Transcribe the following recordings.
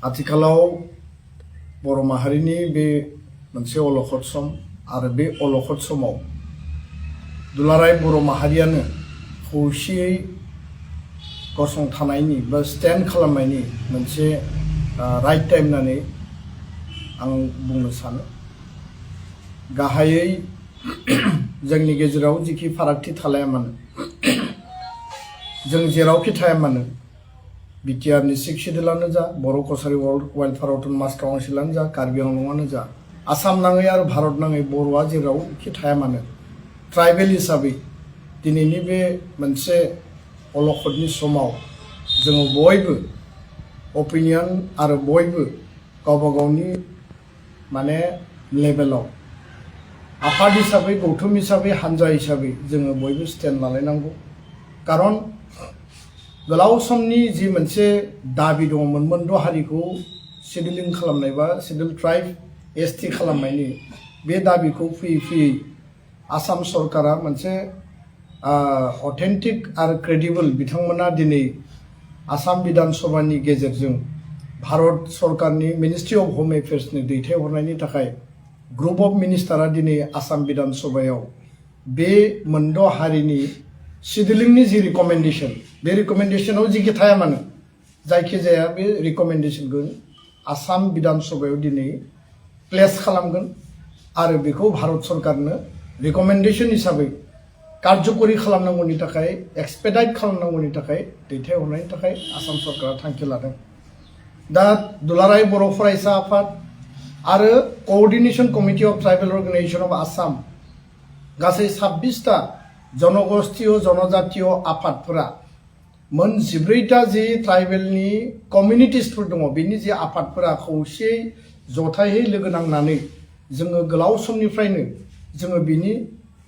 आथिखालाव बर' माहारिनि बे मोनसे अलखद सम आरो बे अलखद समाव दुलाराय बर' माहारियानो खौसेयै गसंथानायनि बा स्टेन्ड खालामनायनि मोनसे राइट टाइम होननानै आं बुंनो सानो। गाहायै जोंनि गेजेराव जिखि फारागथि थालाया मानो जों जेरावखि थाया मानो बिटिआरनि सिक्स सिडिउलानो जा बर' कसारि वेलफेयार अट'नमास काउन्सिलानो जा कार्बि आंलंआनो जा आसाम नाङै आरो भारत नाङै बर'आ जेरावखि थाया मानो ट्राइबेल हिसाबै दिनैनि बे मोनसे अलखदनि समाव जोङो बयबो अपिनियन आरो बयबो गावबा गावनि माने लेभेलाव आफाद हिसाबै गौथुम हिसाबै हानजा हिसाबै जोङो बयबो स्टेन्ड लालायनांगौ। कारन गोलाव समनि जि मोनसे दाबि दङमोन मोनद' हारिखौ शेड्युलिं खालामनाय बा शेड्युल ट्राइब एसटि खालामनायनि बे दाबिखौ फैयै फैयै आसाम सरकारा मोनसे अथेन्टिक आरो क्रेडिबल बिथांमोना दिनै आसाम बिधान सभानि गेजेरजों भारत सरकारनि मिनिस्ट्रि अफ होम एफेयार्सनि दैथायहरनायनि थाखाय ग्रुप अफ मिनिस्टारा दिनै आसाम बिधान सभायाव बे मोनद' हारिनि शेड्युलिंनि जि रिकमेन्डेशन बे रिकमेन्डेशनाव जिखि थाया मानो जायखिजाया बे रिकमेन्डेशनखौ आसाम बिधान सभायाव दिनै प्लेस खालामगोन आरो बेखौ भारत सरकारनो रिकमेन्डेशन हिसाबै कार्यकरि खालामनांगौनि थाखाय एक्सपेडाइट खालामनांगौनि थाखाय दैथायहरनायनि थाखाय आसाम सरकारा थांखि लादों। दा दुलाराय बर' फरायसा आफाद आरो coordination committee of tribal organisation of Assam गासै 26टा जनगोष्ठीय जनजातीय आफादफोरा मोन 14टा जि ट्राइबेलनि कमिउनिटिसफोर दङ बेनि जि आफादफोरा खौसेयै जथायै लोगो नांनानै जोङो गोलाव समनिफ्रायनो जोङो बिनि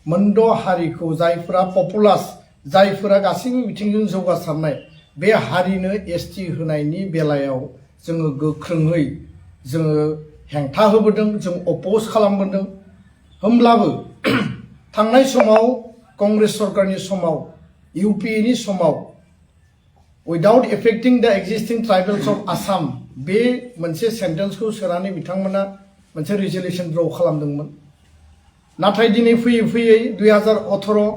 मोनद' हारिखौ जायफोरा पपुलास जायफोरा गासैबो बिथिंजों जौगासारनाय बे हारिनो एसटि होनायनि बेलायाव जोङो गोख्रोङै जोङो हेंथा होबोदों जों अपोज खालामबोदों। होमब्लाबो थांनाय समाव कांग्रेस सरकारनि समाव इउपिएनि समाव विदाउट एफेक्टिंग द एक्जिस्टिं ट्राइबेल्स अफ आसाम बे मोनसे सेन्टेन्सखौ सोनानै बिथांमोना मोनसे रिजोल्यूशन ड्र खालामदोंमोन। नाथाय दिनै फैयै फैयै 2018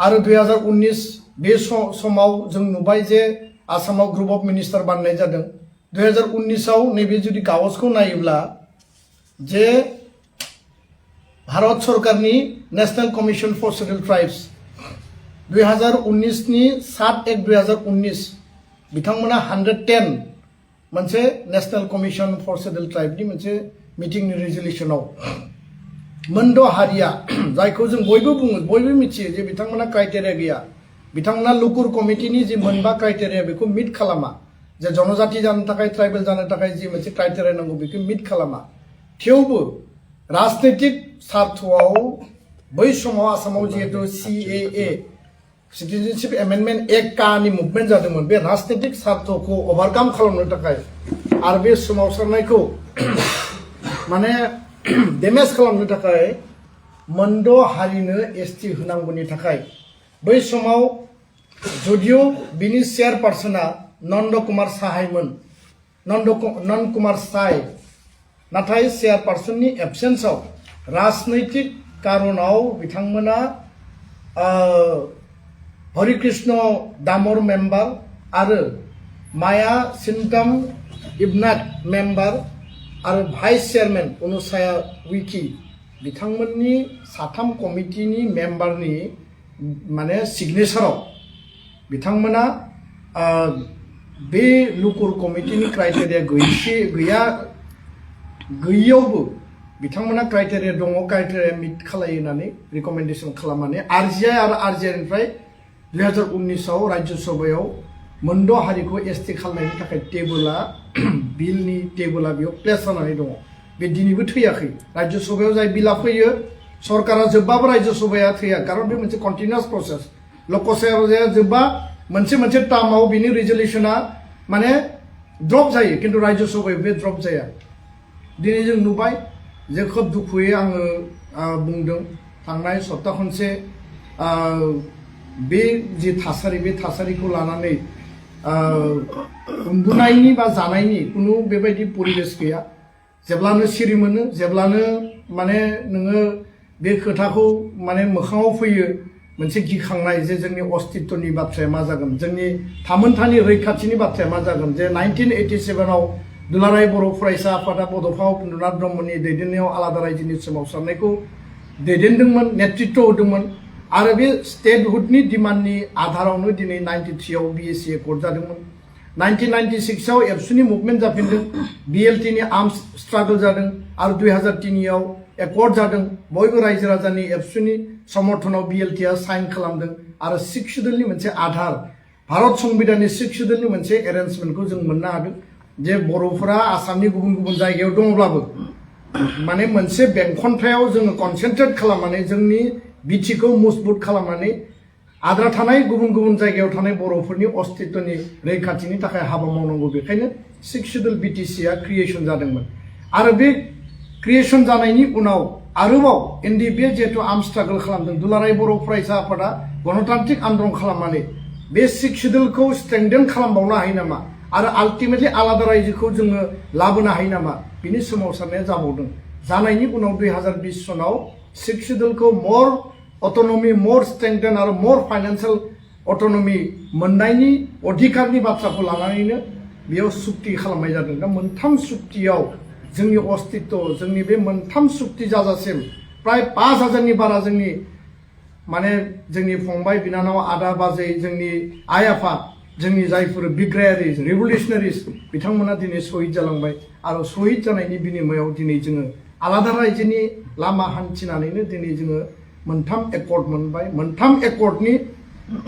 आरो 2019 बे समाव जों नुबाय जे आसामाव ग्रुप अफ मिनिस्टार बानायनाय जादों। 2019 आव नैबे जुदि कागजखौ नायोब्ला जे भारत सरकारनि national commission for schedule tribes 2019 नि 7/1/2019 बिथांमोना 110 मोनसे नेशनल कमिशन फर शेड्यूल ट्राइबनि मोनसे मिटिंनि रिजोल्यूशनाव मोनद' हारिया जायखौ जों बयबो बुङो बयबो मिथियो जे बिथांमोना क्राइटेरिया गैया बिथांमोना लुकुर कमिटिनि जि मोनबा क्राइटेरिया बेखौ मिट खालामा जे जनजाति जानो थाखाय ट्राइबेल जानो थाखाय जि मोनसे क्राइटेरिया नांगौ बेखौ मिट खालामा। थेवबो राजनैतिक स्वार्थआव बै समाव आसामाव जिहेतु CAA सिटिजेनशिप एमेन्डमेन्ट एक्ट कानि मुभमेन्ट जादोंमोन बे राजनैतिक स्वार्थखौ ओभारकाम खालामनो थाखाय आरो बे सोमावसारनायखौ माने डेमेज खालामनो थाखाय मोनद' हारिनो एसटि होनांगौनि थाखाय बै समाव जदियो बिनि चेयारपार्सना नन्द कुमार साहायमोन नन्द कुमार साय नाथाय चेयारपार्सननि एबसेन्सआव राजनैतिक कारनाव बिथांमोना हरिकृष्ण दामर मेम्बार आरो माया सिन्टम इबनाथ मेम्बार आरो भाइस चेयारमेन अनुसाया विकी बिथांमोननि साथाम कमिटिनि मेम्बारनि माने सिगनेचाराव बिथांमोना बे लुकुर कमिटिनि क्राइटेरिया गैयैयावबो बिथांमोना क्राइटेरिया दङ क्राइटेरिया मिट खालायो होननानै रिकमेन्डेशन खालामनानै आरजिआइ आरो आरजिआइनिफ्राय 2019 आव राज्य सभायाव मोनद' हारिखौ एसटि खालामनायनि थाखाय टेबोला बिलनि टेबोला बेयाव प्लेस जानानै दङ। बे दिनैबो थैयाखै राज्य सभायाव जाय बिला फैयो सरकारा जोब्बाबो राज्य सभाया थैया कारन बे मोनसे कन्टिनिउस प्रसेस लोकसभाया जोब्बा मोनसे टार्माव बिनि रिजोल्यूशना माने ड्रप जायो किन्तु राज्य सभायाव बे ड्रप जाया। दिनै जों नुबाय जे खोब दुखुयै आङो बुंदों थांनाय सप्ता खनसे बे जि थासारि बे थासारिखौ लानानै उन्दुनायनि बा जानायनि कुनु बेबायदि परिबेस गैया जेब्लानो सिरि मोनो जेब्लानो माने नोङो बे खोथाखौ माने मोखाङाव फैयो मोनसे गिखांनाय जे जोंनि अस्तित्वनि बाथ्राया मा जागोन जोंनि थामोनथानि रैखाथिनि बाथ्राया मा जागोन जे 1987 आव दुलाराय बर' फरायसा आफादा बड'फा उपेन्द्रनाथ ब्रह्मनि दैदेननायाव आलादा रायजोनि सोमावसारनायखौ दैदेनदोंमोन नेतृत्व होदोंमोन आरो बे स्टेटहुडनि डिमान्डनि आधारावनो दिनै 93 आव बिएसि एकर्ड जादोंमोन 1996 आव एबसुनि मुभमेन्ट जाफिनदों बिएलटिनि आर्मस स्ट्रागल जादों आरो 2003 आव एकर्ड जादों बयबो रायजो राजानि एबसुनि समर्थनाव बिएलटिआ साइन खालामदों आरो 6 शेड्युलनि मोनसे आधार भारत संबिधाननि 6 शेड्युलनि मोनसे एरेन्जमेन्टखौ जों मोननो हादों जे बर'फोरा आसामनि गुबुन गुबुन जायगायाव दङब्लाबो माने मोनसे बेंखनथायाव जोङो कनसेन्ट्रेट खालामनानै जोंनि बिटिखौ मजबुत खालामनानै आद्रा थानाय गुबुन गुबुन जायगायाव थानाय बर'फोरनि अस्तित्वनि रैखाथिनि थाखाय हाबा मावनांगौ बेखायनो 6 शेड्युल बिटिसिआ क्रिएशन जादोंमोन आरो बे क्रिएशन जानायनि उनाव आरोबाव एनडिएफए जिहेतु आर्म स्ट्रागल खालामदों दुलाराय बर' फरायसा आफादा गणतान्त्रिक आन्दोलन खालामनानै बे 6 शेड्युलखौ स्ट्रेंथेन खालामबावनो हायो नामा आरो आल्टिमेटलि आलादा रायजोखौ जोङो लाबोनो हायो नामा बिनि सोमावसारनाया जाबावदों जानायनि उनाव 2020 सनाव 6 शेड्युलखौ मोर अटोनमी मोर स्ट्रेंथेन आरो मोर फाइनेंशियल अटोनमी मोननायनि अधिकारनि बाथ्राखौ लानानैनो बेयाव सुक्ति खालामनाय जादों दा मोनथाम सुक्तियाव जोंनि अस्तित्व जोंनि बे मोनथाम सुक्ति जाजासिम प्राय 5000नि बारा जोंनि माने जोंनि फंबाय बिनानाव आदा बाजै जोंनि आइ आफा जोंनि जायफोर बिग्रायारिस रिभलिउसनारिस बिथांमोना दिनै शहीद जालांबाय आरो शहीद जानायनि बिनिमयाव दिनै जोङो आलादा रायजोनि लामा हान्थिनानैनो दिनै जोङो मोनथाम एकर्ड मोनबाय मोनथाम एकर्डनि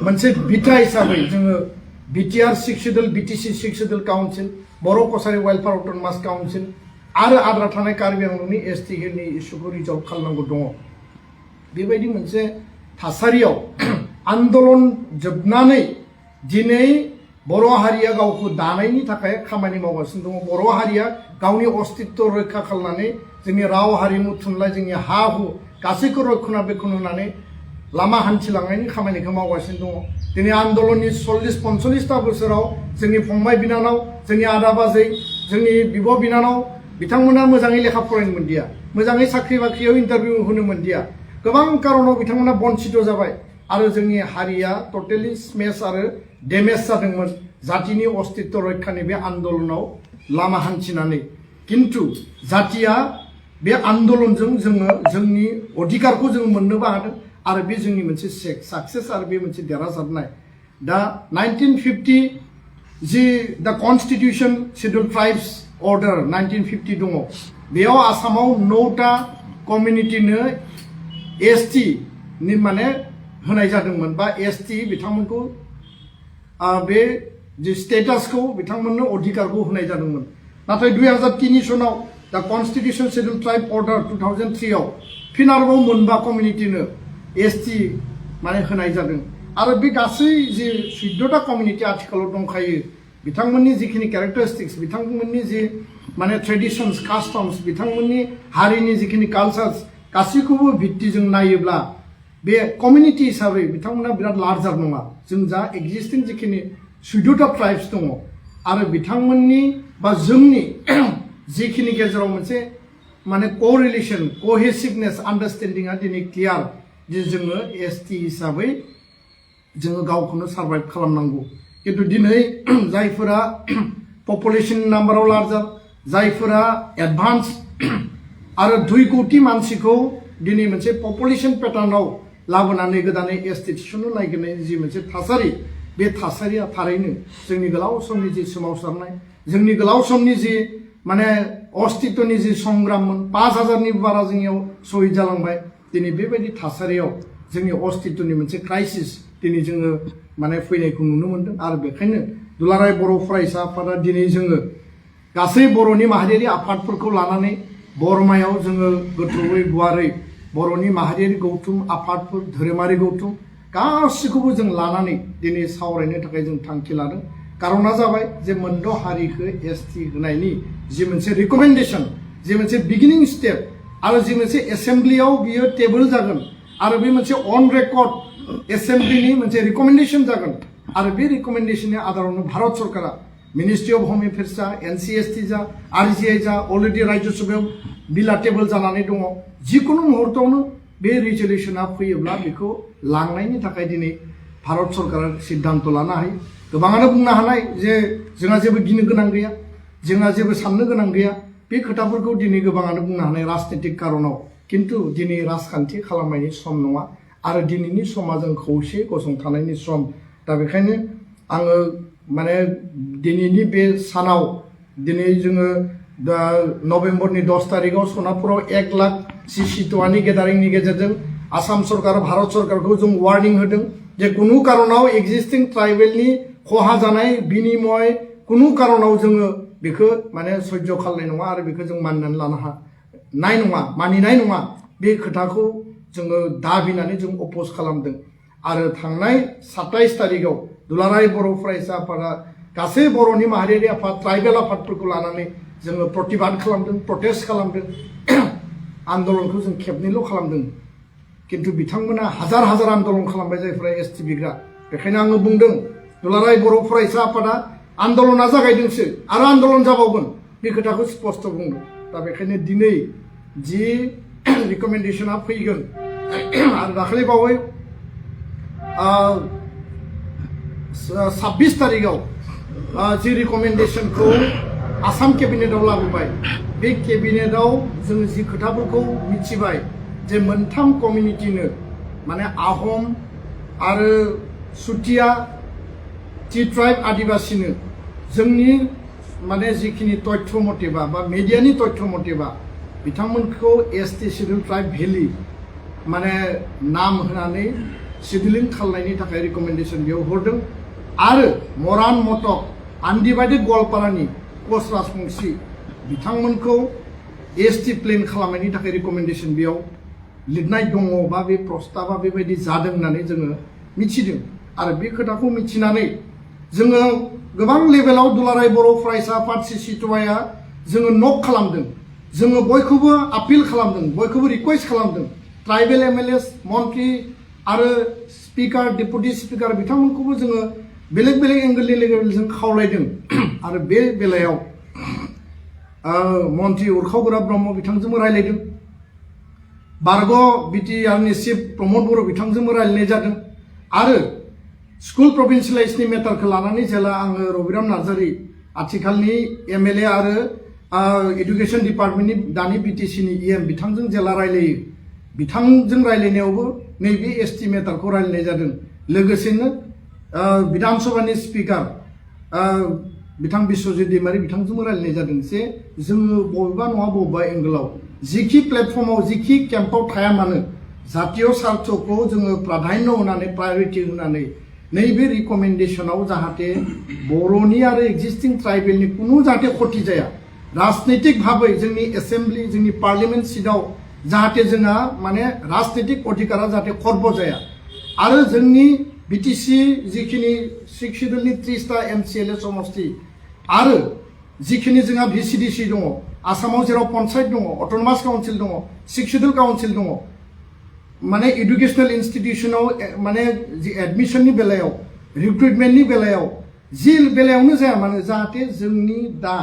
मोनसे बिथा हिसाबै जोङो BTR 6 schedule BTC 6 schedule council Bodo' Kachari welfare autonomous council आरो आद्रा थानाय कार्बि आंलंनि एसटि हिलनि इस्युखौ रिजल्भ खालामनांगौ दङ बेबायदि मोनसे थासारियाव आन्दोलन जोबनानै दिनै बर' हारिया गावखौ दानायनि थाखाय खामानि मावगासिनो दङ बर' हारिया गावनि अस्तित्व रैखा खालामनानै जोंनि राव हारिमु थुनलाइ जोंनि हा हु गासैखौ रक्षणाबेक्षण होनानै लामा हान्थिलांनायनि खामानिखौ मावगासिनो दङ दिनै आन्दोलननि 40-45ता बोसोराव जोंनि फंबाय बिनानाव जोंनि आदा बाजै जोंनि बिब' बिनानाव बिथांमोना मोजाङै लेखा फरायनो मोनदिया मोजाङै साख्रि बाख्रियाव इन्टारभिउ होनो मोनदिया गोबां कारनाव बिथांमोना बन्चित जाबाय आरो जोंनि हारिया टटेलि स्मेश आरो डेमेज जादोंमोन जातिनि अस्तित्व रैखानि बे आन्दोलनाव लामा हान्थिनानै किन्तु जातिया बे आन्दोलनजों जोङो जोंनि अधिकारखौ जों मोननोबो हादों आरो बे जोंनि मोनसे साक्सेस आरो बे मोनसे देरहासारनाय दा 1950 जि दा कन्स्टिटिउसन शेड्युल ट्राइब्स अर्डार 1950 दङ बेयाव आसामाव 9टा कमिउनिटिनो एसटि नि माने होनाय जादोंमोन बा एसटि बिथांमोनखौ बे जे स्टेटासखौ बिथांमोननो अधिकारखौ होनाय जादोंमोन नाथाय 2003 सनाव दा कन्स्टिटिउसन शेड्युल ट्राइब अर्डार 2003 आव फिन आरोबाव मोनबा कमिउनिटिनो एसटि माने होनाय जादों आरो बे गासै जे 14टा कमिउनिटि आथिखालाव दंखायो बिथांमोननि जिखिनि कैरेक्टारिस्टिक्स बिथांमोननि जे माने ट्रेडिशन्स कास्टम्स बिथांमोननि हारिनि जिखिनि कालचार्स गासैखौबो भित्तिजों नायोब्ला बे कमिउनिटि हिसाबै बिथांमोना बिराद लार्जार नङा जों जा एक्जिस्टिं जिखिनि 14टा ट्राइब्स दङ आरो बिथांमोननि बा जोंनि जिखिनि गेजेराव मोनसे माने कोरिलेशन कोहेसिवनेस आन्डारस्टेन्डिंआ दिनै क्लियार जे जोङो एसटि हिसाबै जोङो गावखौनो सार्भाइभ खालामनांगौ किन्तु दिनै जायफोरा पपुलेशन नाम्बाराव लार्जार जायफोरा एडभान्स आरो 2 कोटि मानसिखौ दिनै मोनसे पपुलेशन पेटार्नाव लाबोनानै गोदानै एसटि थिसननो नागिरनाय जि मोनसे थासारि बे थासारिया थारैनो जोंनि गोलाव समनि जि सोमावसारनाय जोंनि गोलाव समनि जि माने अस्तित्वनि जि संग्राममोन 5000नि बारा जोंनियाव शहीद जालांबाय दिनै बेबायदि थासारियाव जोंनि अस्तित्वनि मोनसे क्राइसिस दिनै जोङो माने फैनायखौ नुनो मोनदों आरो बेखायनो दुलाराय बर' फरायसा आफादा दिनै जोङो गासै बर'नि माहारियारि आफादफोरखौ लानानै बरमायाव जोङो गोथौयै गुवारै बर'नि माहारियारि गौथुम आफादफोर धोरोमारि गौथुम गासैखौबो जों लानानै दिनै सावरायनो थाखाय जों थांखि लादों कारना जाबाय जे मोनद' हारिखौ एसटि होनायनि जि मोनसे रिकमेन्डेशन जि मोनसे बिगिनिं स्टेप आरो जि मोनसे एसेम्ब्लियाव बियो टेबोल जागोन आरो बे मोनसे अन रेकर्ड एसेम्ब्लिनि मोनसे रिकमेन्डेशन जागोन आरो बे रिकमेन्डेशननि आधारावनो भारत सरकारा मिनिस्ट्रि अफ होम एफेयार्स जा NCST जा RGI जा अलरेडि राज्य सभायाव बिला टेबल जानानै दङ जिकुनु मुहूर्तआवनो बे रिजलिउसना फैयोब्ला बेखौ लांनायनि थाखाय दिनै भारत सरकारा सिद्धांत लानो हायो गोबाङानो बुंनो हानाय जे जोंहा जेबो गिनो गोनां गैया जोंहा जेबो साननो गोनां गैया बे खोथाफोरखौ दिनै गोबाङानो बुंनो हानाय राजनीतिक कारनाव किन्तु दिनै राजखान्थि खालामनायनि सम नङा आरो दिनैनि समा जों खौसे गसंथानायनि सम दा बेखायनो आङो माने दिनैनि बे सानाव दिनै जोङो दा नभेम्बरनि 10 तारिखआव सनापुराव 1 लाख CC2 गेदारिंनि गेजेरजों आसाम सरकार भारत सरकारखौ जों वार्निं होदों जे कुनु कारनाव एक्जिस्टिं ट्राइबेलनि खहा जानाय बिनिमय कुनु कारनाव जोङो बेखौ माने सह्य खालामनाय नङा आरो बेखौ जों मानिनानै लानो हानाय नङा मानिनाय नङा बे खोथाखौ जोङो दाबिनानै जों अपोज खालामदों आरो थांनाय 27 तारिखआव दुलाराय बर' फरायसा आफादा गासै बर'नि माहारियारि आफाद ट्राइबेल आफादफोरखौ लानानै जोङो प्रतिबाद खालामदों प्रटेस्ट खालामदों आन्दोलनखौ जों खेबनैल' खालामदों किन्तु बिथांमोना हाजार हाजार आन्दोलन खालामबाय जायफोरा ST बिग्रा बेखायनो आङो बुंदों दुलाराय बर' फरायसा आफादा आन्दोलना जागायदोंसो आरो आन्दोलन जाबावगोन बे खोथाखौ स्पष्ट बुंदों दा बेखायनो दिनै जि रिकमेन्डेशना फैगोन आरो दाखालि बावै 26 तारिखआव जि रिकमेन्डेशनखौ आसाम केबिनेटआव लाबोबाय बे केबिनेटआव जों जि खोथाफोरखौ मिथिबाय जे मोनथाम कमिउनिटिनो माने आहम आरो सुतिया टि ट्राइब आदिबासिनो जोंनि माने जिखिनि तथ्य मतेबा बा मिडियानि तथ्य मतेबा बिथांमोनखौ ST शेड्युल ट्राइब भेलि माने नाम होनानै शेड्युलिं खालामनायनि थाखाय रिकमेन्डेशन बेयाव हरदों आरो मरान मटक आनडिभाइडेड गवालपारानि कच राजबंशी बिथांमोनखौ ST प्लेन खालामनायनि थाखाय रिकमेन्डेशन बेयाव लिरनाय दङ बा बे प्रस्ताबा बेबायदि जादों होननानै जोङो मिथिदों आरो बे खोथाखौ मिथिनानै जोङो गोबां लेभेलाव दुलाराय बर' फरायसा आफाद CC2आ जोङो नक खालामदों जोङो बयखौबो आपिल खालामदों बयखौबो रिक्वेस्ट खालामदों ट्राइबेल MLAs मन्त्रि आरो स्पिकार डेपुटि स्पिकार बिथांमोनखौबो जोङो बेलेग बेलेग एंगलनि लेभेलजों खावलायदों आरो बे बेलायाव मन्त्रि उरखाव गोरा ब्रह्म बिथांजोंबो रायलायदों बारग' BTRनि चिफ प्रमद बर' बिथांजोंबो रायलायनाय जादों आरो स्कुल प्रभिन्सियेलाइजनि मेटारखौ लानानै जेला आङो रबिराम नार्जारी आथिखालनि MLA आरो एडुकेशन डिपार्टमेन्टनि दानि BTCनि EM बिथांजों जेला रायलायो बिथांजों रायलायनायावबो नैबे ST मेटारखौ रायलायनाय जादों लोगोसेनो विधान सभानि स्पिकार बिथां बिश्वजित दैमारी बिथांजोंबो रायलायनाय जादों जे जोङो बबेबा नङा बबेबा एंगलाव जिखि प्लेटफर्माव जिखि केम्पआव थाया मानो जातीय स्वार्थखौ जोङो प्राधान्य होनानै प्रायोरिटी होनानै नैबे रिकमेन्डेशनाव जाहाथे बर'नि आरो एक्जिस्टिं ट्राइबेलनि कुनु जाहाथे खति जाया राजनैतिक भाबै जोंनि एसेम्ब्लि जोंनि पार्लियामेन्ट सिटआव जाहाथे जोंहा माने राजनैतिक अधिकारा जाहाथे खर्ब जाया आरो जोंनि BTC जिखिनि 6 शेड्युलनि 30टा MCLA समष्टि आरो जिखिनि जोंहा VCDC दङ आसामाव जेराव पन्चायत दङ अट'नमास काउन्सिल दङ 6 शेड्युल काउन्सिल दङ माने एडुकेशनेल इन्स्टिट्यूशनाव माने जि एडमिशननि बेलायाव रिक्रुटमेन्टनि बेलायाव जि बेलायावनो जाया मानो जाहाथे जोंनि दा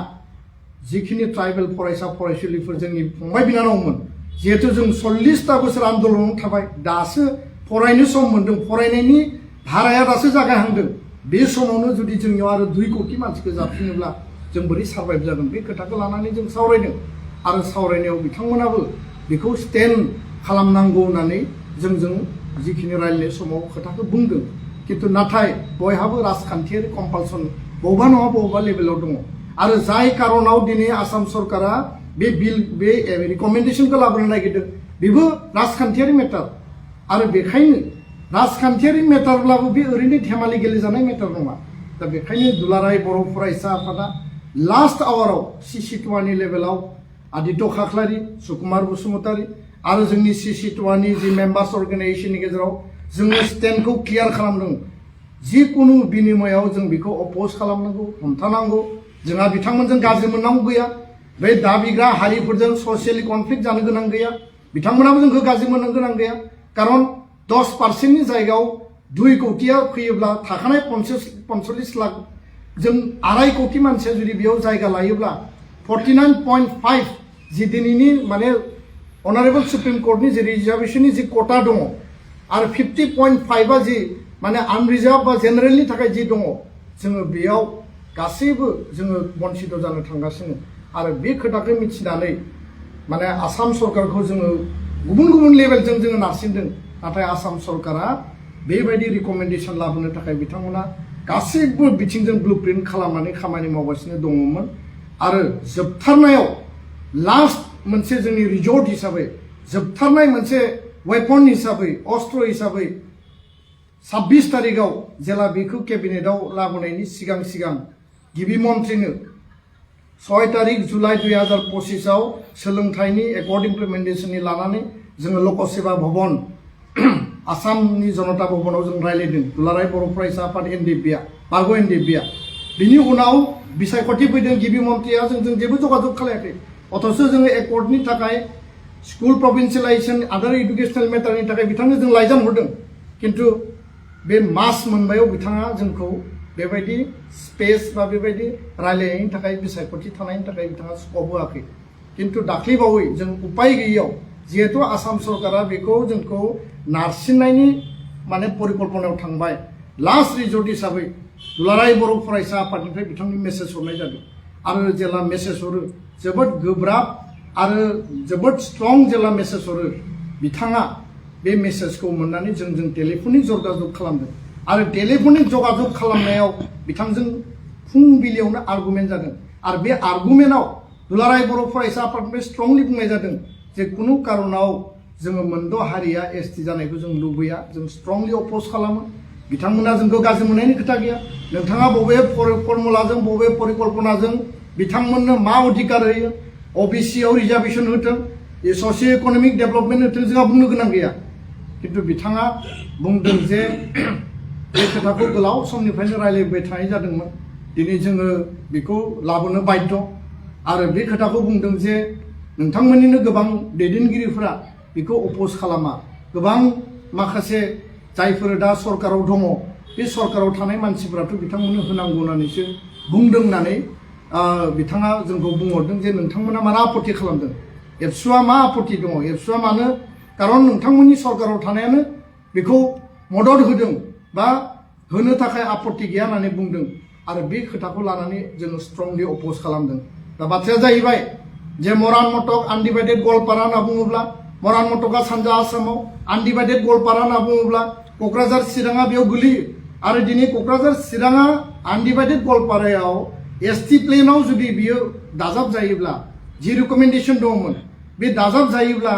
जिखिनि ट्राइबेल फरायसा फरायसुलिफोर जोंनि फंबाय बिनानावमोन जिहेतु जों 40टा बोसोर आन्दोलनाव थाबाय दासो फरायनो सम मोन्दों फरायनायनि धाराया दासो जागायहांदों बे समावनो जुदि जोंनियाव आरो 2 कोटि मानसिखौ जाफिनोब्ला जों बोरै सारभाइभ जागोन बे खोथाखौ लानानै जों सावरायदों आरो सावरायनायाव बिथांमोनाबो बेखौ स्टेन्ड खालामनांगौ होननानै जोंजों जिखिनि रायलायनाय समाव खोथाखौ बुंदों किन्तु नाथाय बयहाबो राजखान्थियारि कम्पालसन बबेबा नङा बबेबा लेभेलाव दङ आरो जाय कारनाव दिनै आसाम सरकारा बे बिल बे रिकमेन्डेशनखौ लाबोनो नागिरदों बेबो राजखान्थियारि मेटार आरो बेखायनो राजखान्थियारि मेटारब्लाबो बे ओरैनो धेमालि गेलेजानाय मेटार नङा दा बेखायनो दुलाराय बर' फरायसा आफादा लास्ट आवाराव CC2नि लेभेलाव आदित्य खाख्लारि सुकुमार बसुमतारी आरो जोंनि CC2नि जि मेम्बार्स अर्गेनाइजेशननि गेजेराव जोङो स्टेन्डखौ क्लियार खालामदों जिकुनु बिनिमयाव जों बेखौ अपोज खालामनांगौ हमथानांगौ जोंहा बिथांमोनजों गाज्रि मोननांगौ गैया बे दाबिग्रा हारिफोरजों ससियेलि कनफ्लिक्ट जानो गोनां गैया बिथांमोनाबो जोंखौ गाज्रि मोननो गोनां गैया कारन 10% जायगायाव 2 कोटिया फैयोब्ला थाखानाय 45 लाख जों 2.5 कोटि मानसिया जुदि बेयाव जायगा लायोब्ला 49.5 जि दिनैनि माने अनारेबल सुप्रिम कोर्टनि जे रिजार्वेशननि जे कोटा दङ आरो 50.5 आ जि माने आनरिजार्भ बा जेनेरेलनि थाखाय जि दङ जोङो बेयाव गासैबो जोङो बन्सित जानो थांगासिनो आरो बे खोथाखौ मिथिनानै माने आसाम सरकारखौ जोङो गुबुन गुबुन लेभेलजों जोङो नारसिनदों नाथाय आसाम सरकारा बेबायदि रिकमेन्डेसन लाबोनो थाखाय बिथांमोना गासैबो बिथिंजों ब्लुप्रिन्ट खालामनानै खामानि मावगासिनो दङमोन आरो जोबथारनायाव लास्ट मोनसे जोंनि रिजर्ट हिसाबै जोबथारनाय मोनसे वेपन हिसाबै अस्त्र हिसाबै 26 तारिखाव जेला बेखौ केबिनेटआव लाबोनायनि सिगां गिबि मन्थ्रिनो 6 तारिख जुलाइ 2025 आव सोलोंथाइनि एकर्ड इमप्लिमेन्टेसननि लानानै जोङो लकसेवा भवन आसामनि जनता भवनाव जों रायलायदों दुलाराय बर' फरायसा आफाद एनडिएफबि बारग' एनडिएफबि बिनि उनाव बिसायख'थि फैदों गिबि मन्थ्रिया जों जेबो जगाजग खालायाखै अथच जोङो एकर्डनि थाखाय स्कुल प्रभिन्सियेलाइजेसन आदार एडुकेसनेल मेटारनि थाखाय बिथांनो जों लाइजाम हरदों किन्तु बे मास मोनबायाव बिथाङा जोंखौ बेबायदि स्पेस बा बेबायदि रायलायनायनि थाखाय बिसायख'थि थानायनि थाखाय बिथाङा स्कप होआखै किन्तु दाख्लैबावै जों उपाय गैयैयाव जिहेतु आसाम सरकारा बेखौ जोंखौ नारसिननायनि माने परिकल्पनायाव थांबाय लास्ट रिजर्ट हिसाबै दुलाराय बर' फरायसा आफादनिफ्राय बिथांनि मेसेज हरनाय जादों आरो जेला मेसेज हरो जोबोद गोब्राब आरो जोबोद स्ट्रं जेला मेसेज हरो बिथाङा बे मेसेजखौ मोननानै जों टेलिफनिक जगाजग खालामदों आरो टेलिफनिक जगाजग खालामनायाव बिथांजों फुंबिलियावनो आर्गुमेन्ट जादों आरो बे आर्गुमेन्टआव दुलाराय बर' फरायसा आफादनिफ्राय स्ट्रंलि बुंनाय जादों जे कुनु कारनाव जोङो मोनद' हारिया एसटि जानायखौ जों लुबैया जों स्ट्रंलि अपोज खालामो बिथांमोना जोंखौ गाज्रि मोननायनि खोथा गैया नोंथाङा बबे फर्मुलाजों बबे परिकल्पनाजों बिथांमोननो मा अधिकार होयो ओबिसिआव रिजार्वेशन होथों ससिय' इक'नमिक डेभेलपमेन्ट होथों जोंहा बुंनो गोनां गैया किन्तु बिथाङा बुंदों जे बे खोथाखौ गोलाव समनिफ्रायनो रायलायबाय थानाय जादोंमोन दिनै जोङो बेखौ लाबोनो बाध्य आरो बे खोथाखौ बुंदों जे नोंथांमोननिनो गोबां दैदेनगिरिफोरा बेखौ अपोज खालामा गोबां माखासे जायफोर दा सरकाराव दङ बे सरकाराव थानाय मानसिफोराथ' बिथांमोननो होनांगौ होननानैसो बुंदों होननानै बिथाङा जोंखौ बुंहरदों जे नोंथांमोना मानो आपत्ति खालामदों एबसुआ मा आपत्ति दङ एबसुआ मानो कारन नोंथांमोननि सरकाराव थानायानो बेखौ मदद होदों बा होनो थाखाय आपत्ति गैया होननानै बुंदों आरो बे खोथाखौ लानानै जोङो स्ट्रंलि अपोज खालामदों दा बाथ्राया जाहैबाय जे मरान मटक आनडिभाइडेड गवालपारा होनना बुङोब्ला मरान मटका सानजा आसामाव आनडिभाइडेड गवालपारा होनना बुङोब्ला क'क्राझार चिराङा बेयाव गोलैयो आरो दिनै क'क्राझार चिराङा आनडिभाइडेड गवालपारायाव एसटि प्लेनाव जुदि बियो दाजाब जायोब्ला जि रिकमेन्डेसन दङमोन बे दाजाब जायोब्ला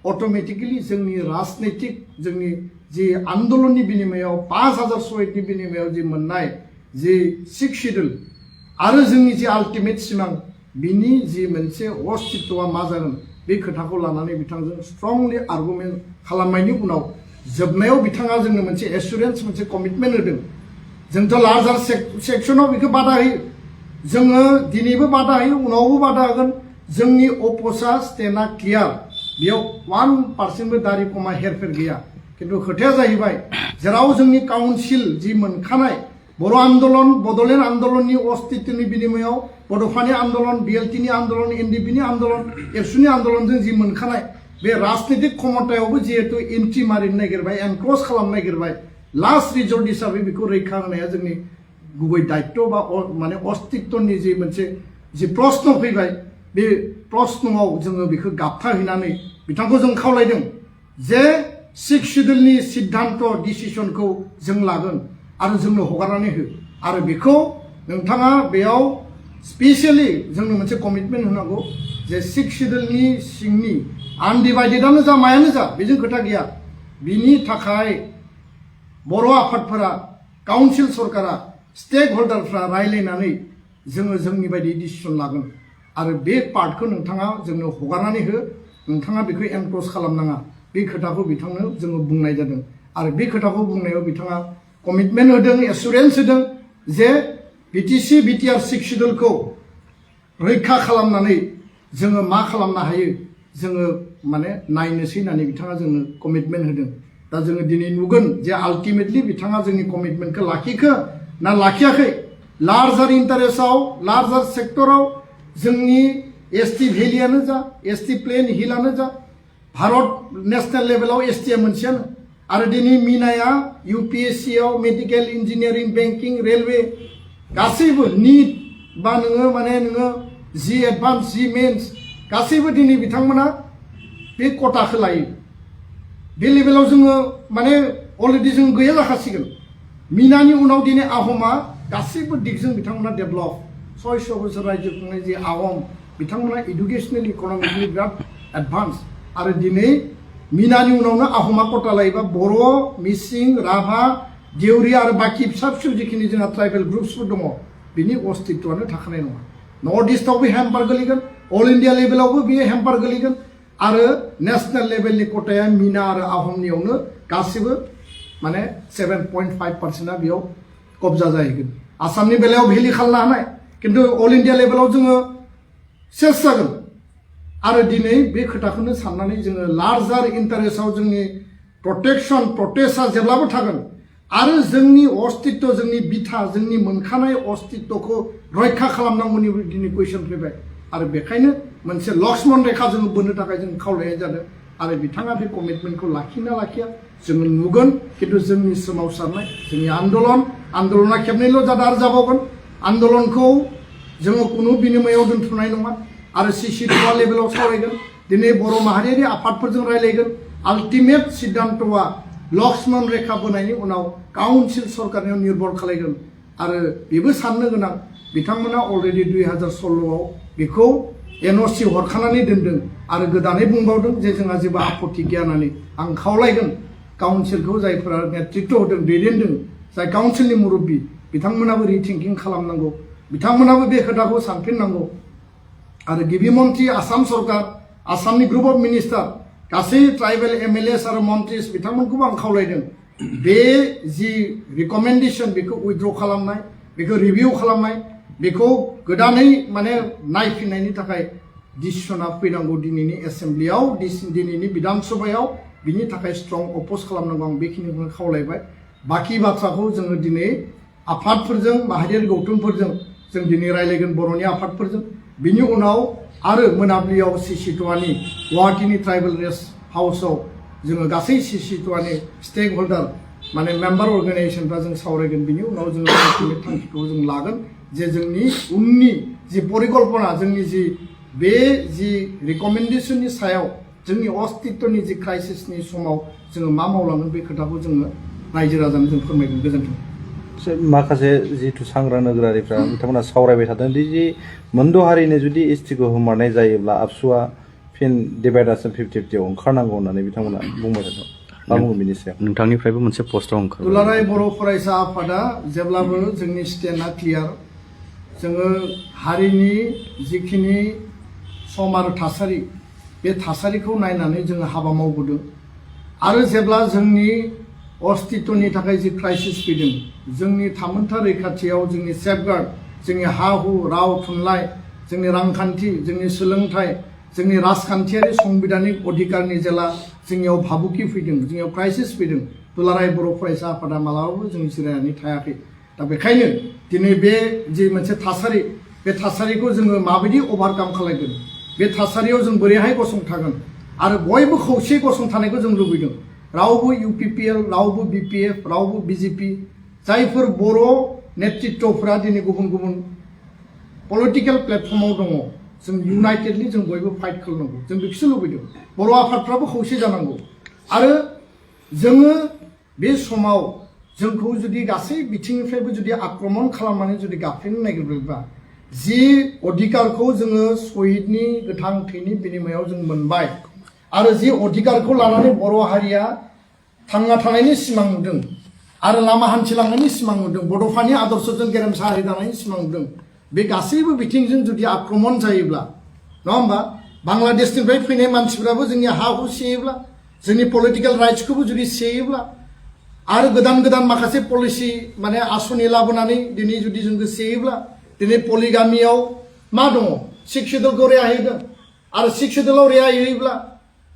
अट'मेटिकेलि जोंनि राजनैतिक जोंनि जि आन्दलननि बिनिमयाव 5000 सहिदनि बिनिमयाव जि मोननाय जि 6 शिड्युल आरो जोंनि जि आल्टिमेट सिमां बिनि जि मोनसे अस्तित्वआ मा जागोन बे खोथाखौ लानानै बिथांजों स्ट्रंलि आर्गुमेन्ट खालामनायनि उनाव जोबनायाव बिथाङा जोंनो मोनसे एसुरेन्स मोनसे कमिटमेन्ट होदों जोंथ' लार्जार सेक्सनाव बेखौ बादा होयो जोङो दिनैबो बादा होयो उनावबो बादा होगोन जोंनि अपोजआ स्टेन्डआ क्लियार बेयाव 1% दारि कमा हेरफेर गैया किन्तु खोथाया जाहैबाय जेराव जोंनि काउन्सिल जि मोनखानाय बर' आन्दलन बड'लेण्ड आन्दलननि अस्तित्वनि बिनिमयाव बड'फानि आन्दलन बिएलटिनि आन्दलन एनडिपिनि आन्दलन एबसुनि आन्दलनजों जि मोनखानाय बे राजनीतिक क्षमतायावबो जिहेतु एन्ट्रि मारिनो नागिरबाय एनक्ल'ज खालामनो नागिरबाय लास्ट रिजर्ट हिसाबै बेखौ रैखा होनाया जोंनि गुबै दायित्व बा माने अस्तित्वनि जि मोनसे जि प्रश्न फैबाय बे प्रश्नआव जोङो बेखौ गाबथाहैनानै बिथांखौ जों खावलायदों जे 6 शिड्युलनि सिद्धान्त डिसिसनखौ जों लागोन आरो जोंनो हगारनानै हो आरो बेखौ नोंथाङा बेयाव स्पेसियेलि जोंनो मोनसे कमिटमेन्ट होनांगौ जे 6 शिड्युलनि सिंनि आनडिभाइडेडआनो जा मायानो जा बेजों खोथा गैया बिनि थाखाय बर' आफादफोरा काउन्सिल सरकारा स्टेक हल्डारफ्रा रायलायनानै जोङो जोंनि बायदि डिसिसन लागोन आरो बे पार्टखौ नोंथाङा जोंनो हगारनानै हो नोंथाङा बेखौ एनक्ल'ज खालामनाङा बे खोथाखौ बिथांनो जोङो बुंनाय जादों आरो बे खोथाखौ बुंनायाव बिथाङा कमिटमेन्ट होदों एसुरेन्स होदों जे बिटिसि बिटिआर 6 शिड्युलखौ रैखा खालामनानै जोङो मा खालामनो हायो जोङो माने नायनोसै होननानै बिथाङा जोंनो कमिटमेन्ट होदों दा जोङो दिनै नुगोन जे आल्टिमेटलि बिथाङा जोंनि कमिटमेन्टखौ लाखिखो ना लाखियाखै लार्जार इन्टारेस्टआव लार्जार सेक्टराव जोंनि एसटि भेलियानो जा एसटि प्लेन हिलानो जा भारत नेशनेल लेभेलाव एसटिआ मोनसेयानो आरो दिनै मिनाया इउपिएससिआव मेडिकेल इन्जिनियारिं बेंकिं रेलवे गासैबो निट बा नोङो माने नोङो जि एडभान्स जि मेन्स गासैबो दिनै बिथांमोना बे कटाखौ लायो बे लेभेलाव जोङो माने अलरेडि जों गैया जाखासिगोन मिनानि उनाव दिनै आहमा गासैबो दिगजों बिथांमोना डेभेलप 600 बोसोर रायजो खुंनाय जे आहम बिथांमोना इडुकेसनेल इकनमिकलि बिराद एडभान्स आरो दिनै मिनानि उनावनो आहमा कटा लायोबा बर' मिसिं राभा देउरि आरो बाखि फिसा फिसौ जिखिनि जोंहा ट्राइबेल ग्रुप्सफोर दङ बिनि अस्तित्वआनो थाखानाय नङा नर्थ इस्टआवबो हेम्पार गोलैगोन अल इन्डिया लेभेलावबो बियो हेम्पार गोलैगोन आरो नेशनेल लेभेलनि कटाया मिना आरो आहमनियावनो गासिबो माने 7.5%आ बेयाव कब्जा जाहैगोन आसामनि बेलायाव भेलि खालामनो हानाय किन्तु अल इन्डिया लेभेलाव जोङो सेस जागोन आरो दिनै बे खोथाखौनो साननानै जोङो लार्जार इन्टारेस्टआव जोंनि प्रटेस्टआ जेब्लाबो थागोन आरो जोंनि अस्तित्व जोंनि बिथा जोंनि मोनखानाय अस्तित्वखौ रैखा खालामनांगौनि दिनै कुइसन फैबाय आरो बेखायनो मोनसे लक्ष्मण रेखा जोङो बोनो थाखाय जों खावलायनाय जादों आरो बिथाङा बे कमिटमेन्टखौ लाखिना लाखिया जोङो नुगोन किन्तु जोंनि सोमावसारनाय जोंनि आन्दलना खेबनैल' जादों आरो जाबावगोन आन्दलनखौ जोङो कुनु बिनिमयाव दोनथ'नाय नङा आरो सिसि2 लेभेलाव सावरायगोन दिनै बर' माहारियारि आफादफोरजों रायलायगोन आल्टिमेट सिद्धान्तआ लक्ष्मण रेखा बोनायनि उनाव काउन्सिल सरकारनियाव निर्भर खालायगोन आरो बेबो साननो गोनां बिथांमोना अलरेडि 2016आव बेखौ एनअसि हरखानानै दोनदों आरो गोदानै बुंबावदों जे जोंहा जेबो आपत्ति गैया होननानै आं खावलायगोन काउन्सिलखौ जायफोरा नेतृत्व होदों दैदेनदों जाय काउन्सिलनि मुरब्बि बिथांमोनाबो रिथिंकिं खालामनांगौ बिथांमोनाबो बे खोथाखौ सानफिननांगौ आरो गिबि मन्थ्रि आसाम सरकार आसामनि ग्रुप अफ मिनिस्टार गासै ट्राइबेल एमएलएस आरो मन्थ्रिस बिथांमोनखौबो आं खावलायदों बे जि रिकमेन्डेसन बेखौ उइथड्र खालामनाय बेखौ रिभिउ खालामनाय बेखौ गोदानै माने नायफिननायनि थाखाय डिसिसना फैनांगौ दिनैनि एसेम्ब्लियाव दिनैनि बिधान सभायाव बिनि थाखाय स्ट्रं अपोज खालामनांगौ आं बेखिनिखौनो खावलायबाय बाखि बाथ्राखौ जोङो दिनै आफादफोरजों माहारियारि गौथुमफोरजों जों दिनै रायलायगोन बर'नि आफादफोरजों बिनि उनाव आरो मोनाबिलियाव सिसि2नि गुवाहाटीनि ट्राइबेल रेस्ट हाउसआव जोङो गासै सिसि2नि स्टेक हल्डार माने मेम्बार अर्गानाइजेसनफ्रा जों सावरायगोन बिनि उनाव जोङो थांखिखौ जों लागोन जे जोंनि उननि जि परिकल्पना जोंनि बे रिकमेन्डेसननि सायाव जोंनि अस्तित्वनि जि क्राइसिसनि समाव जोङो मा मावलांगोन बे खोथाखौ जोङो रायजो राजानो जों फोरमायगोन गोजोन्थों माखासे जिथु सांग्रां नोगोरारिफ्रा बिथांमोना सावरायबाय थादों दि मोनद' हारिनो जुदि एसटिखौ होमारनाय जायोब्ला आबसुआ फिन डिभाइडासन 50-50 ओंखारनांगौ होननानै बिथांमोना बुंबाय थादों मा बुङो बिनि सायाव नोंथांनिफ्रायबो मोनसे पस्टआव ओंखार दुलाराय बर' फरायसा आफादा जेब्लाबो जोंनि स्टेन्डआ क्लियार जोङो हारिनि जिखिनि सम आरो थासारि बे थासारिखौ नायनानै जोङो हाबा मावबोदों आरो जेब्ला जोंनि अस्तित्वनि थाखाय जि क्राइसिस फैदों जोंनि थामोनथा रैखाथियाव जोंनि सेफगार्ड जोंनि हा हु राव थुनलाइ जोंनि रांखान्थि जोंनि सोलोंथाइ जोंनि राजखान्थियारि संबिधानिक अधिकारनि जेला जोंनियाव भाबुकि फैदों जोंनियाव क्राइसिस फैदों दुलाराय बर' फरायसा आफादा मालाबाबो जों जिरायनानै थायाखै दा बेखायनो दिनै बे जि मोनसे थासारि बे थासारिखौ जोङो माबायदि ओभारकाम खालामगोन बे थासारियाव जों बोरैहाय गसंथागोन आरो बयबो खौसे गसंथानायखौ जों लुबैदों रावबो इउपिपिएल रावबो बिपिएफ रावबो बिजेपि जायफोर बर' नेतृत्वफोरा दिनै गुबुन गुबुन पलिटिकेल प्लेटफर्माव दङ जों इउनाइटेडलि जों बयबो फाइट खालामनांगौ जों बेखौसो लुबैदों बर' आफादफ्राबो खौसे जानांगौ आरो जोङो बे समाव जोंखौ जुदि गासै बिथिंनिफ्रायबो जुदि आक्रमण खालामनानै जुदि गाफ्लेनो नागिरब्ला जि अधिकारखौ जोङो शहीदनि गोथां थैनि बिनिमयाव जों मोनबाय आरो जि अधिकारखौ लानानै बर' हारिया थांना थानायनि सिमां नुदों आरो लामा हान्थिलांनायनि सिमां नुदों बड'फानि आदर्शजों गेरेमसा हारि दानायनि सिमां नुदों बे गासैबो बिथिंजों जुदि आक्रमण जायोब्ला नङा होमबा बांलादेशनिफ्राय फैनाय मानसिफ्राबो जोंनि हा हु सेयोब्ला जोंनि पलिटिकेल राइट्सखौबो जुदि सेयोब्ला आरो गोदान गोदान माखासे पलिसि माने आसनि लाबोनानै दिनै जुदि जोंखौ सेयोब्ला दिनै पलिगामियाव मा दङ सिक्स शेड्युलखौ रेहाय होदों आरो सिक्स शेड्युलाव रेहाय होयोब्ला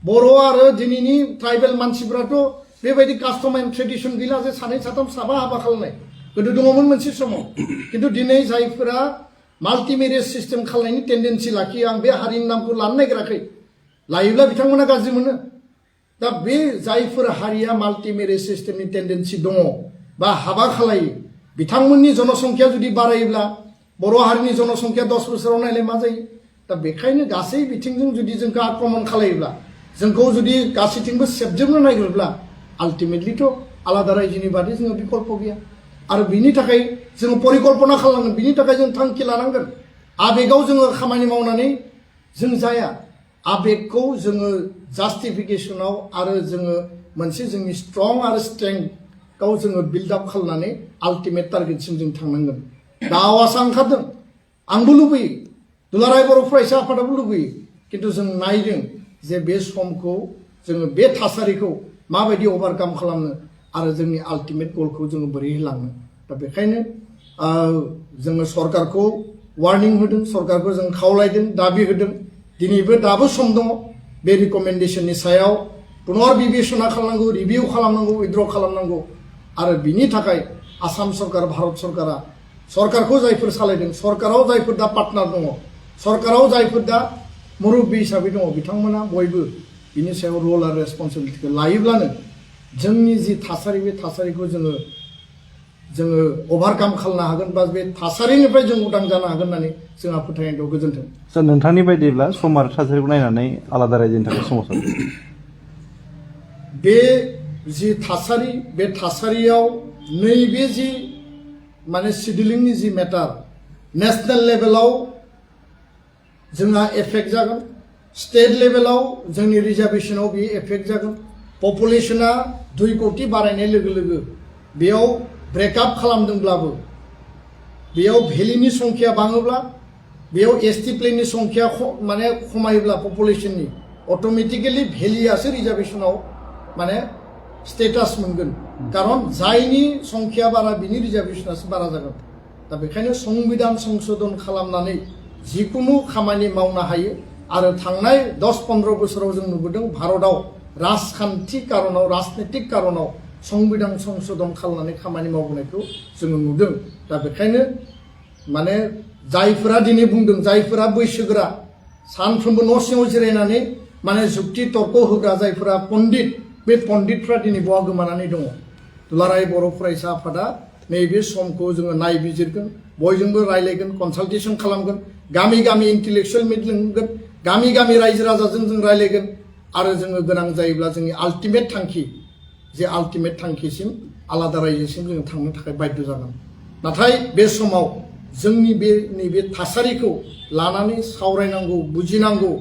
बर' आरो दिनैनि ट्राइबेल मानसिफ्राथ' बेबायदि कास्टम एन्ड ट्रेडिसन गैला जे सानै साथाम साबा हाबा खालामनाय गोदो दङमोन मोनसे समाव खिन्थु दिनै जायफोरा माल्टि मेरेज सिस्टेम खालामनायनि टेन्डेन्सि लाखियो आं बे हारिनि नामखौ लानो नागिराखै लायोब्ला बिथांमोना गाज्रि मोनो दा बे जायफोर हारिया माल्टि मेरेज सिस्टेमनि टेन्डेन्सि दङ बा हाबा खालायो बिथांमोननि जनसंख्या जुदि बारायोब्ला बर' हारिनि जनसंख्या 10 बोसोराव नायलाय मा जायो दा बेखायनो गासै बिथिंजों जुदि जोंखौ आक्रमण खालायोब्ला जोंखौ जुदि गासैथिंबो सेबजोबनो नागिरोब्ला आल्टिमेटलिथ' आलादा रायजोनि बादै जोङो बिकल्प गैया आरो बिनि थाखाय जोङो परिकल्पना खालामनांगोन बिनि थाखाय जों थांखि लानांगोन आबेगाव जोङो खामानि मावनानै जों जाया आबेगखौ जोङो जास्टिफिकेसनाव आरो जोङो मोनसे जोंनि स्ट्रं आरो स्ट्रेंथआव जोङो बिल्ड आप खालामनानै आल्टिमेट टारगेटसिम जों थांनांगोन दा आवासा ओंखारदों आंबो लुबैयो दुलाराय बर' फरायसा आफादाबो लुबैयो खिन्थु जों नायदों जे बे समखौ जोङो बे थासारिखौ माबायदि ओभारकाम खालामनो आरो जोंनि आल्टिमेट गलखौ जोङो बोरै लांनो दा बेखायनो जोङो सरकारखौ वार्निं होदों सरकारखौ जों खावलायदों दाबि होदों दिनैबो दाबो सम दङ बे रिकमेन्डेसननि सायाव पुनर बिबेचना खालामनांगौ रिभिउ खालामनांगौ उइथड्र खालामनांगौ आरो बिनि थाखाय आसाम सरकार भारत सरकारा सरकारखौ जायफोर सालायदों सरकाराव जायफोर दा पार्टनार दङ सरकाराव जायफोर दा मुरब्बी हिसाबै दङ बिथांमोना बयबो बिनि सायाव रल आरो रेसपन्सिबिलिटिखौ लायोब्लानो जोंनि जि थासारि बे थासारिखौ जोङो ओभारकाम खालामनो हागोन बा बे थासारिनिफ्राय जों उदां जानो हागोन होननानै जोंहा फोथायनाय दं गोजोन्थों सार नोंथांनि बायदिब्ला सम आरो थासारिखौ नायनानै आलादा रायजोनि थाखाय सोमावसार बे जि थासारि बे थासारियाव नैबे जि माने सिडिलिंनि जि मेटार नेशनेल लेभेलाव जोंहा एफेक्ट जागोन स्टेट लेभेलाव जोंनि रिजार्भेसनाव बे एफेक्ट जागोन पपुलेसना 2 कोटि बारायनाय लोगो लोगो बेयाव ब्रेकआप खालामदोंब्लाबो बेयाव भेलिनि संख्या बाङोब्ला बेयाव एसटि प्लेननि संख्या माने खमायोब्ला पपुलेसननि अट'मेटिकेलि भेलियासो रिजार्भेसनाव माने स्टेटास मोनगोन खारन जायनि संख्या बारा बिनि रिजार्भेसनासो बारा जागोन दा बेखायनो संबिधान संशोधन खालामनानै जिकुनु खामानि मावनो हायो आरो थांनाय 10-15 बोसोराव जों नुबोदों भारतआव राजखान्थि कारनाव राजनीतिक कारनाव संबिधान संशोधन खालामनानै खामानि मावबोनायखौ जोङो नुदों दा बेखायनो माने जायफोरा दिनै बुंदों जायफोरा बैसोगोरा सानफ्रोमबो न' सिङाव जिरायनानै माने जुक्ति तर्क होग्रा जायफोरा पण्डित बे पण्डितफ्रा दिनै बहा गोमानानै दङ दुलाराय बर' फरायसा आफादा नैबे समखौ जोङो नायबिजिरगोन बयजोंबो रायलायगोन कनसालटेसन खालामगोन गामि गामि इन्टेलेक्सुयेल मिट लिंगोन गामि गामि रायजो राजाजों जों रायलायगोन आरो जोङो गोनां जायोब्ला जोंनि आल्टिमेट थांखि जे आल्टिमेट थांखिसिम आलादा रायजोसिम जों थांनो थाखाय बाध्य जागोन नाथाय बे समाव जोंनि बे नैबे थासारिखौ लानानै सावरायनांगौ बुजिनांगौ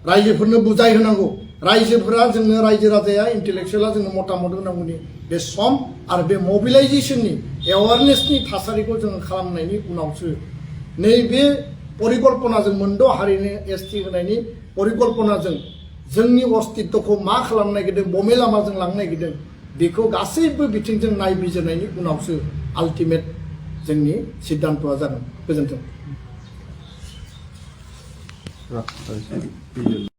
रायजोफोरनो बुजाय होनांगौ रायजोफोरा जोंनो रायजो राजाया इन्टेलेक्सुयेला जोंनो मतामत होनांगौनि बे सम आरो बे मबिलाइजेसननि एवारनेसनि थासारिखौ जोङो खालामनायनि उनावसो नैबे परिकल्पनाजों मोनद' हारिनो एसटि होनायनि परिकल्पनाजों जोंनि अस्तित्वखौ मा खालामनो नागिरदों बबे लामाजों लांनो नागिरदों बेखौ गासैबो बिथिंजों नायबिजिरनायनि उनावसो आल्टिमेट जोंनि सिद्धान्तआ जागोन गोजोन्थों